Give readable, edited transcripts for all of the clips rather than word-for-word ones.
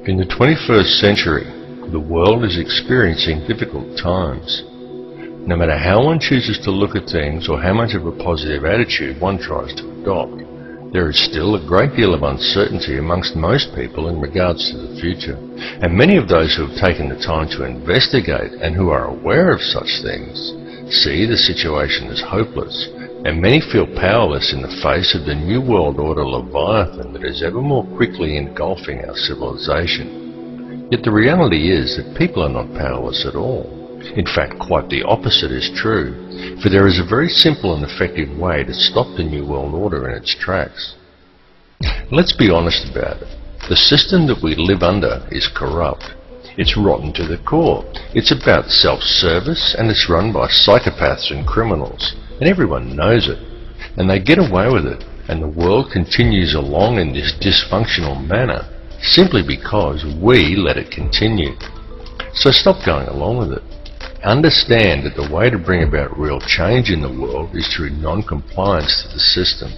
In the 21st century, the world is experiencing difficult times. No matter how one chooses to look at things or how much of a positive attitude one tries to adopt, there is still a great deal of uncertainty amongst most people in regards to the future. And many of those who have taken the time to investigate and who are aware of such things see the situation as hopeless, and many feel powerless in the face of the New World Order Leviathan that is ever more quickly engulfing our civilization. Yet the reality is that people are not powerless at all. In fact, quite the opposite is true, for there is a very simple and effective way to stop the New World Order in its tracks. Let's be honest about it. The system that we live under is corrupt. It's rotten to the core. It's about self-service, and it's run by psychopaths and criminals. And everyone knows it, and they get away with it, and the world continues along in this dysfunctional manner simply because we let it continue. So stop going along with it. Understand that the way to bring about real change in the world is through non-compliance to the system.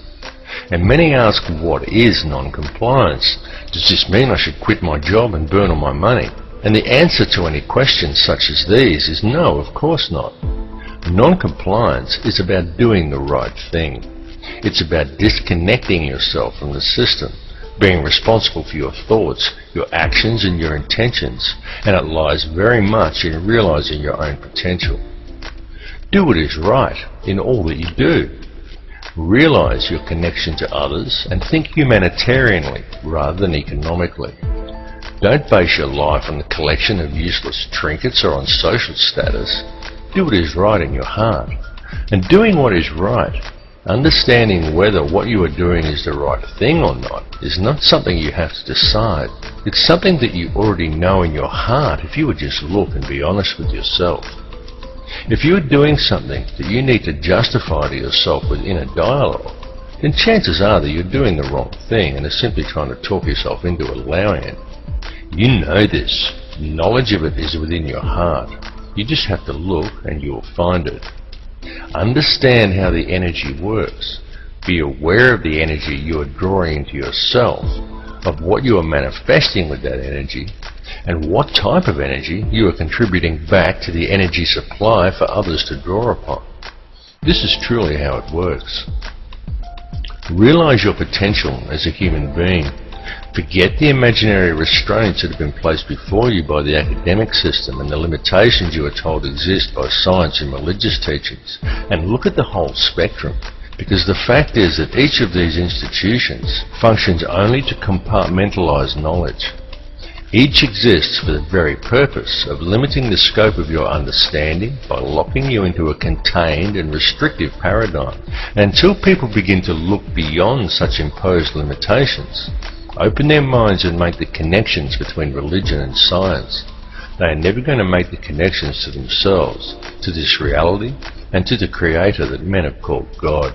And many ask, what is non-compliance? Does this mean I should quit my job and burn all my money? And the answer to any questions such as these is no, of course not. Non-compliance is about doing the right thing. It's about disconnecting yourself from the system, being responsible for your thoughts, your actions and your intentions, and it lies very much in realizing your own potential. Do what is right in all that you do. Realize your connection to others and think humanitarianly rather than economically. Don't base your life on the collection of useless trinkets or on social status. Do what is right in your heart. And doing what is right, understanding whether what you are doing is the right thing or not, is not something you have to decide. It's something that you already know in your heart if you would just look and be honest with yourself. If you are doing something that you need to justify to yourself with inner dialogue, then chances are that you're doing the wrong thing and are simply trying to talk yourself into allowing it. You know this. Knowledge of it is within your heart. You just have to look and you will find it. Understand how the energy works. Be aware of the energy you are drawing into yourself, of what you are manifesting with that energy, and what type of energy you are contributing back to the energy supply for others to draw upon. This is truly how it works. Realize your potential as a human being. Forget the imaginary restraints that have been placed before you by the academic system and the limitations you are told exist by science and religious teachings, and look at the whole spectrum, because the fact is that each of these institutions functions only to compartmentalize knowledge. Each exists for the very purpose of limiting the scope of your understanding by locking you into a contained and restrictive paradigm. And until people begin to look beyond such imposed limitations, open their minds and make the connections between religion and science, they are never going to make the connections to themselves, to this reality, and to the Creator that men have called God.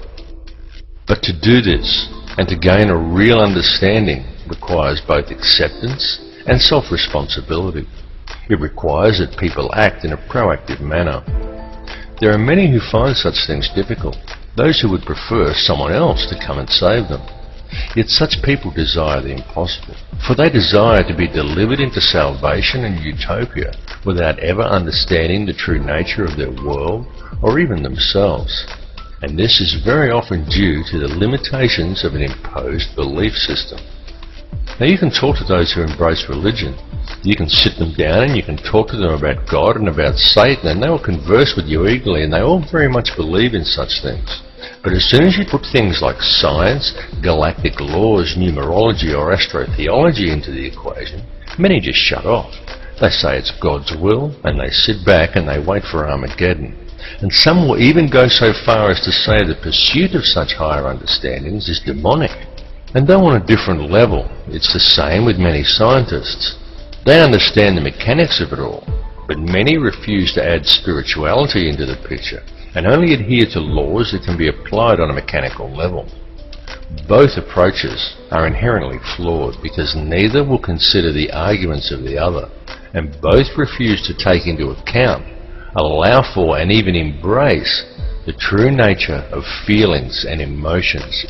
But to do this, and to gain a real understanding, requires both acceptance and self-responsibility. It requires that people act in a proactive manner. There are many who find such things difficult, those who would prefer someone else to come and save them. Yet such people desire the impossible, for they desire to be delivered into salvation and utopia without ever understanding the true nature of their world or even themselves. And this is very often due to the limitations of an imposed belief system. Now you can talk to those who embrace religion. You can sit them down and you can talk to them about God and about Satan, and they will converse with you eagerly, and they all very much believe in such things. But as soon as you put things like science, galactic laws, numerology or astrotheology into the equation, many just shut off. They say it's God's will, and they sit back and they wait for Armageddon. And some will even go so far as to say the pursuit of such higher understandings is demonic. And though on a different level, it's the same with many scientists. They understand the mechanics of it all, but many refuse to add spirituality into the picture and only adhere to laws that can be applied on a mechanical level. Both approaches are inherently flawed because neither will consider the arguments of the other, and both refuse to take into account, allow for and even embrace the true nature of feelings and emotions.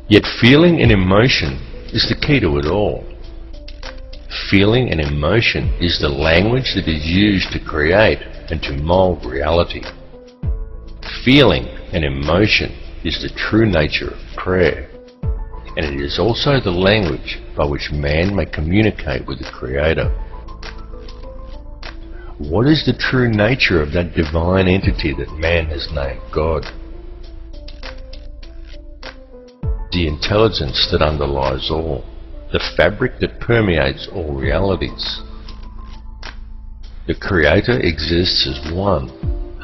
Yet feeling and emotion is the key to it all. Feeling and emotion is the language that is used to create and to mold reality. Feeling and emotion is the true nature of prayer, and it is also the language by which man may communicate with the Creator. What is the true nature of that divine entity that man has named God? The intelligence that underlies all, the fabric that permeates all realities. The Creator exists as one,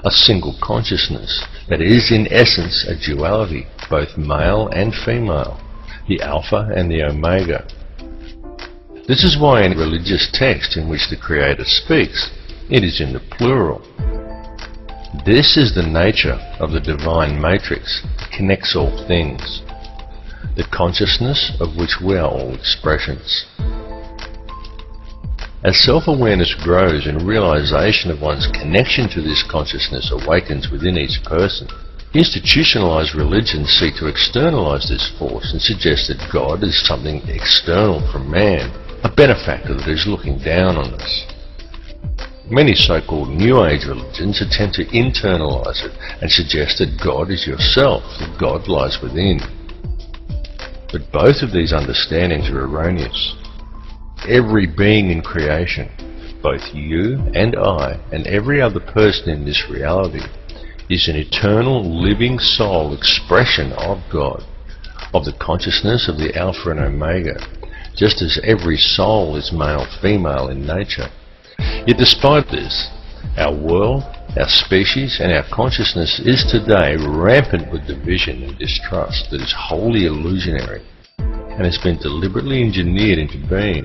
a single consciousness that is in essence a duality, both male and female, the Alpha and the Omega. This is why in religious text in which the Creator speaks, it is in the plural. This is the nature of the divine matrix that connects all things, the consciousness of which we are all expressions. As self-awareness grows and realization of one's connection to this consciousness awakens within each person, institutionalized religions seek to externalize this force and suggest that God is something external from man, a benefactor that is looking down on us. Many so-called New Age religions attempt to internalize it and suggest that God is yourself, that God lies within. But both of these understandings are erroneous. Every being in creation, both you and I and every other person in this reality, is an eternal living soul expression of God, of the consciousness of the Alpha and Omega, just as every soul is male-female in nature. Yet despite this, our world, our species and our consciousness is today rampant with division and distrust that is wholly illusionary and has been deliberately engineered into being.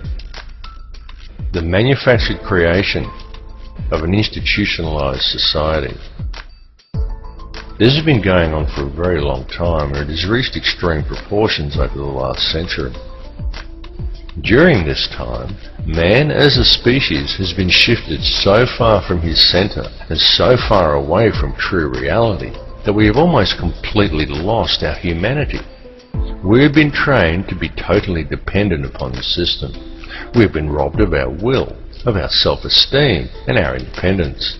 The manufactured creation of an institutionalized society. This has been going on for a very long time, and it has reached extreme proportions over the last century. During this time, man as a species has been shifted so far from his center and so far away from true reality that we have almost completely lost our humanity. We have been trained to be totally dependent upon the system. We have been robbed of our will, of our self-esteem and our independence.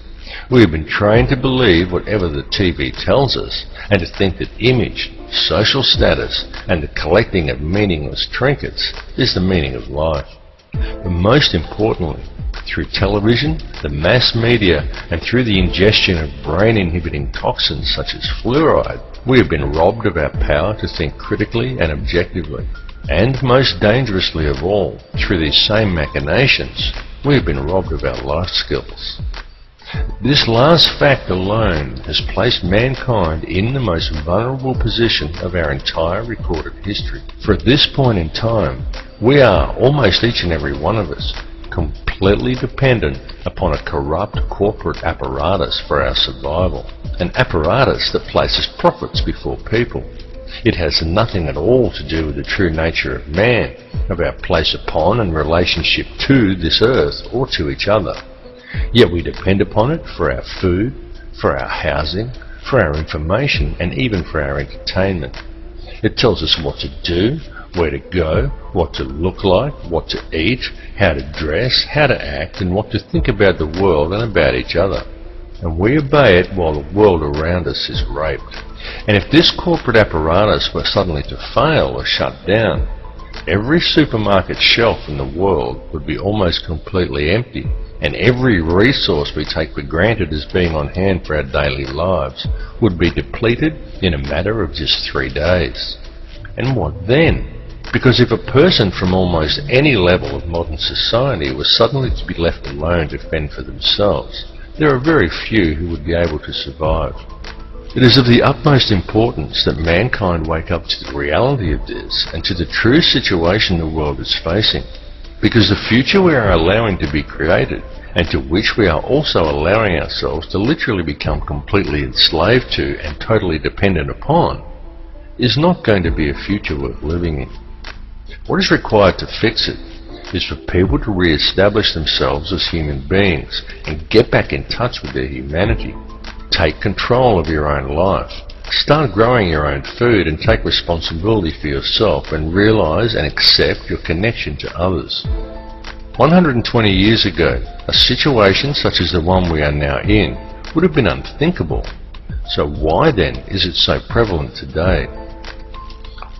We have been trained to believe whatever the TV tells us and to think that image, social status and the collecting of meaningless trinkets is the meaning of life. But most importantly, through television, the mass media and through the ingestion of brain-inhibiting toxins such as fluoride, we have been robbed of our power to think critically and objectively. And most dangerously of all, through these same machinations, we have been robbed of our life skills. This last fact alone has placed mankind in the most vulnerable position of our entire recorded history. For at this point in time, we are, almost each and every one of us, completely dependent upon a corrupt corporate apparatus for our survival, an apparatus that places profits before people. It has nothing at all to do with the true nature of man, of our place upon and relationship to this earth or to each other. Yet we depend upon it for our food, for our housing, for our information, and even for our entertainment. It tells us what to do, where to go, what to look like, what to eat, how to dress, how to act, and what to think about the world and about each other. And we obey it while the world around us is raped. And if this corporate apparatus were suddenly to fail or shut down, every supermarket shelf in the world would be almost completely empty, and every resource we take for granted as being on hand for our daily lives would be depleted in a matter of just 3 days. And what then? Because if a person from almost any level of modern society was suddenly to be left alone to fend for themselves, there are very few who would be able to survive. It is of the utmost importance that mankind wake up to the reality of this and to the true situation the world is facing, because the future we are allowing to be created, and to which we are also allowing ourselves to literally become completely enslaved to and totally dependent upon, is not going to be a future worth living in. What is required to fix it is for people to re-establish themselves as human beings and get back in touch with their humanity. Take control of your own life. Start growing your own food and take responsibility for yourself and realize and accept your connection to others. 120 years ago, a situation such as the one we are now in would have been unthinkable. So why then is it so prevalent today?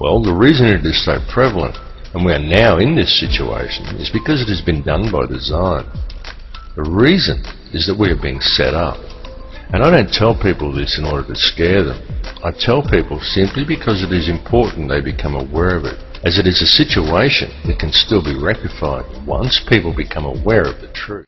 Well, the reason it is so prevalent, and we are now in this situation, is because it has been done by design. The reason is that we are being set up. And I don't tell people this in order to scare them. I tell people simply because it is important they become aware of it, as it is a situation that can still be rectified once people become aware of the truth.